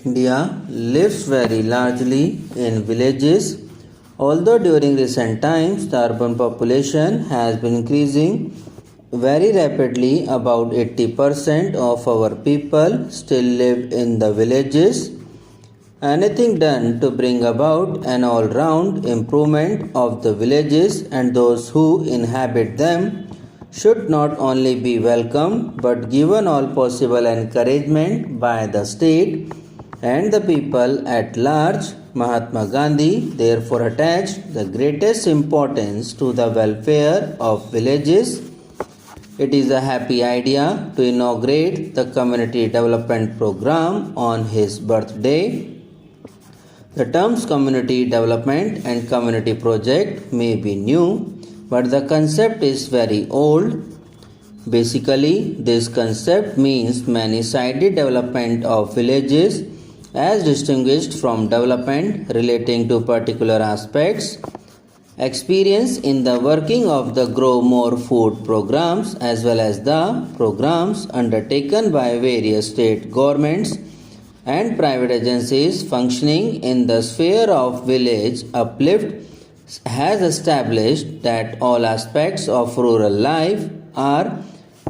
India lives very largely in villages. Although during recent times the urban population has been increasing very rapidly, about 80% of our people still live in the villages. Anything done to bring about an all round improvement of the villages and those who inhabit them should not only be welcomed but given all possible encouragement by the state and the people at large. Mahatma Gandhi therefore attached the greatest importance to the welfare of villages. It is a happy idea to inaugurate the community development program on his birthday. The terms community development and community project may be new, but the concept is very old. Basically, this concept means many-sided development of villages as distinguished from development relating to particular aspects. Experience in the working of the Grow More Food programs as well as the programs undertaken by various state governments and private agencies functioning in the sphere of village uplift has established that all aspects of rural life are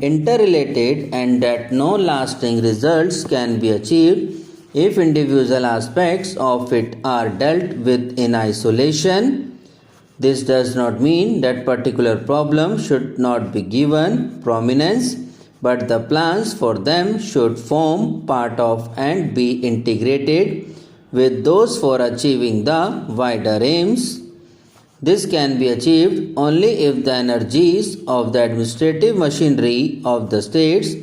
interrelated and that no lasting results can be achieved if individual aspects of it are dealt with in isolation. This does not mean that particular problems should not be given prominence, but the plans for them should form part of and be integrated with those for achieving the wider aims. This can be achieved only if the energies of the administrative machinery of the states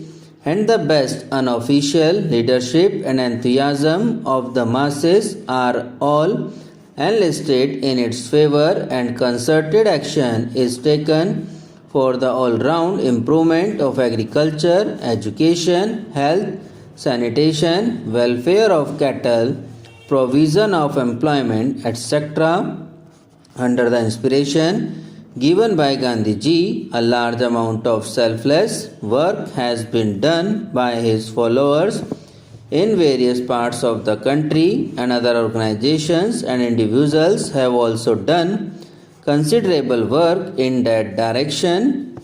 and the best unofficial leadership and enthusiasm of the masses are all enlisted in its favor and concerted action is taken for the all-round improvement of agriculture, education, health, sanitation, welfare of cattle, provision of employment, etc. Under the inspiration given by Gandhiji, a large amount of selfless work has been done by his followers in various parts of the country, and other organizations and individuals have also done considerable work in that direction.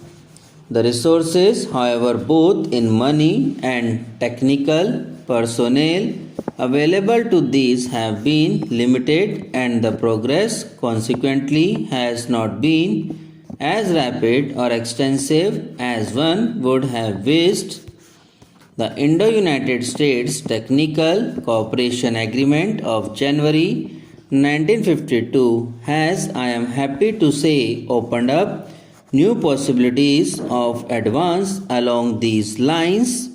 The resources, however, both in money and technical personnel available to these have been limited, and the progress consequently has not been as rapid or extensive as one would have wished. The Indo-United States Technical Cooperation Agreement of January 1952 has, I am happy to say, opened up new possibilities of advance along these lines.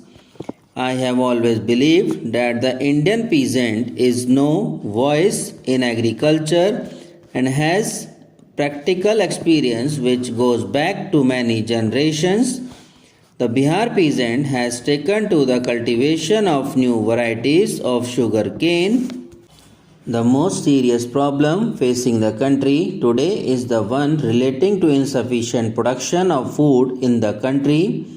I have always believed that the Indian peasant is no voice in agriculture and has practical experience which goes back to many generations. The Bihar peasant has taken to the cultivation of new varieties of sugar cane. The most serious problem facing the country today is the one relating to insufficient production of food in the country.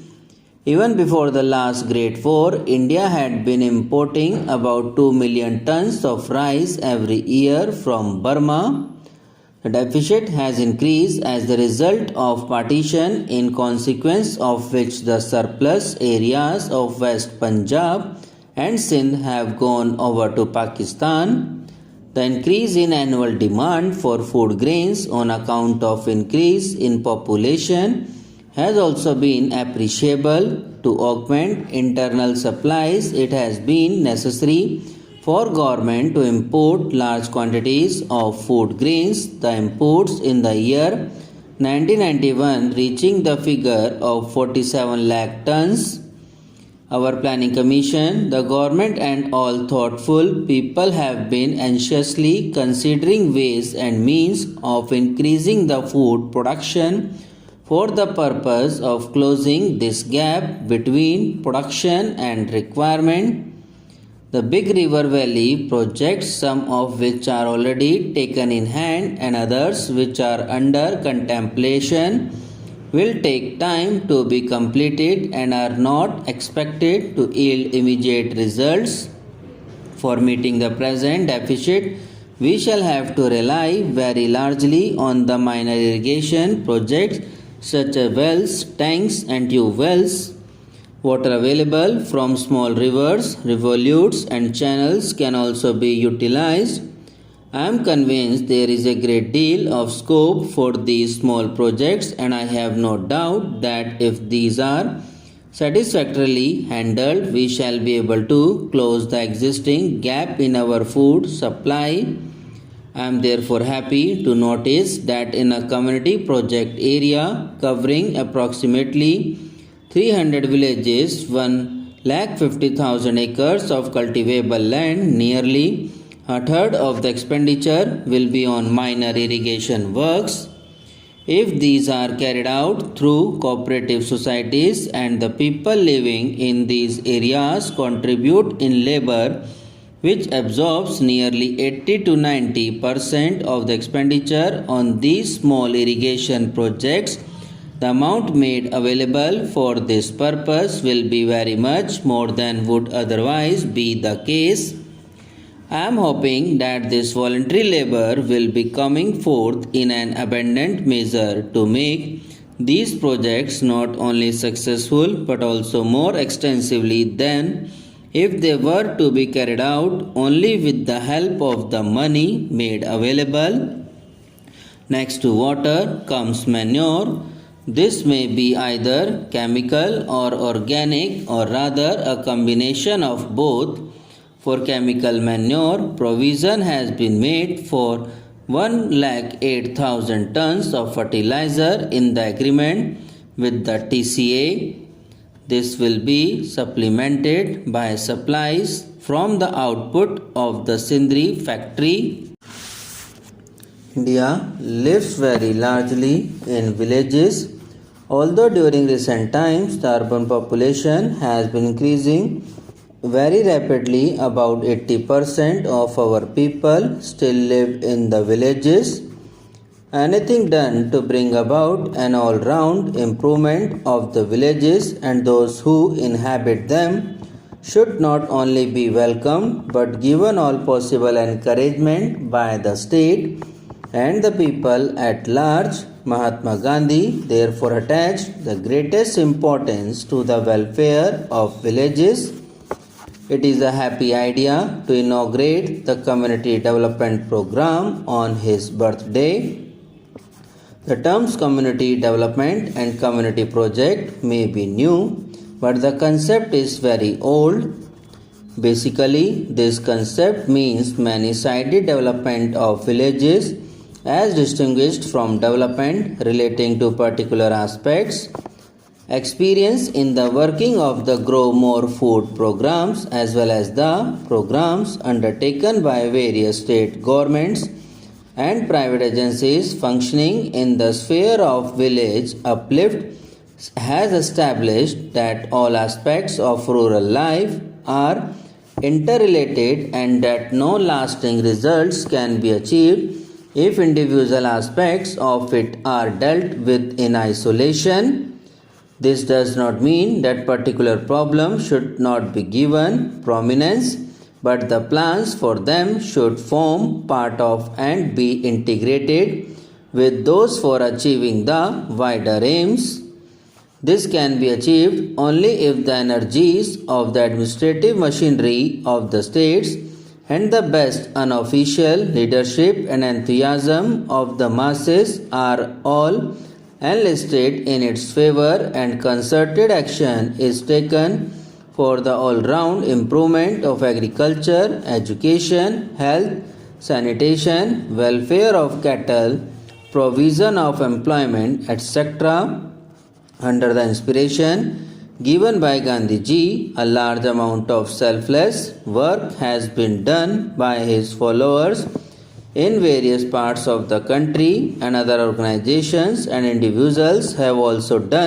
Even before the last Great War, India had been importing about 2 million tons of rice every year from Burma. The deficit has increased as the result of partition, in consequence of which the surplus areas of West Punjab and Sindh have gone over to Pakistan. The increase in annual demand for food grains on account of increase in population has also been appreciable. To augment internal supplies, it has been necessary for government to import large quantities of food grains. The imports in the year 1991 reaching the figure of 47 lakh tons. Our Planning Commission, the government and all thoughtful people have been anxiously considering ways and means of increasing the food production for the purpose of closing this gap between production and requirement. The Big River Valley projects, some of which are already taken in hand and others which are under contemplation, will take time to be completed and are not expected to yield immediate results. For meeting the present deficit, we shall have to rely very largely on the minor irrigation projects such as wells, tanks, and tube wells. Water available from small rivers, rivulets, and channels can also be utilized. I am convinced there is a great deal of scope for these small projects, and I have no doubt that if these are satisfactorily handled, we shall be able to close the existing gap in our food supply. I am therefore happy to notice that in a community project area covering approximately 300 villages, 1,50,000 acres of cultivable land, nearly a third of the expenditure will be on minor irrigation works. If these are carried out through cooperative societies and the people living in these areas contribute in labor, which absorbs nearly 80 to 90% of the expenditure on these small irrigation projects, the amount made available for this purpose will be very much more than would otherwise be the case. I am hoping that this voluntary labor will be coming forth in an abundant measure to make these projects not only successful but also more extensively than if they were to be carried out only with the help of the money made available. Next to water comes manure. This may be either chemical or organic, or rather a combination of both. For chemical manure, provision has been made for 1,08,000 tons of fertilizer in the agreement with the TCA. This will be supplemented by supplies from the output of the Sindri factory. India lives very largely in villages. Although during recent times the urban population has been increasing very rapidly, about 80% of our people still live in the villages. Anything done to bring about an all-round improvement of the villages and those who inhabit them should not only be welcomed but given all possible encouragement by the state and the people at large. Mahatma Gandhi therefore attached the greatest importance to the welfare of villages. It is a happy idea to inaugurate the community development program on his birthday. The terms community development and community project may be new, but the concept is very old. Basically, this concept means many-sided development of villages as distinguished from development relating to particular aspects. Experience in the working of the Grow More Food programs as well as the programs undertaken by various state governments and private agencies functioning in the sphere of village uplift has established that all aspects of rural life are interrelated and that no lasting results can be achieved if individual aspects of it are dealt with in isolation. This does not mean that particular problems should not be given prominence, but the plans for them should form part of and be integrated with those for achieving the wider aims. This can be achieved only if the energies of the administrative machinery of the states and the best unofficial leadership and enthusiasm of the masses are all enlisted in its favor and concerted action is taken for the all-round improvement of agriculture, education, health, sanitation, welfare of cattle, provision of employment, etc. Under the inspiration given by Gandhiji, a large amount of selfless work has been done by his followers in various parts of the country, and other organizations and individuals have also done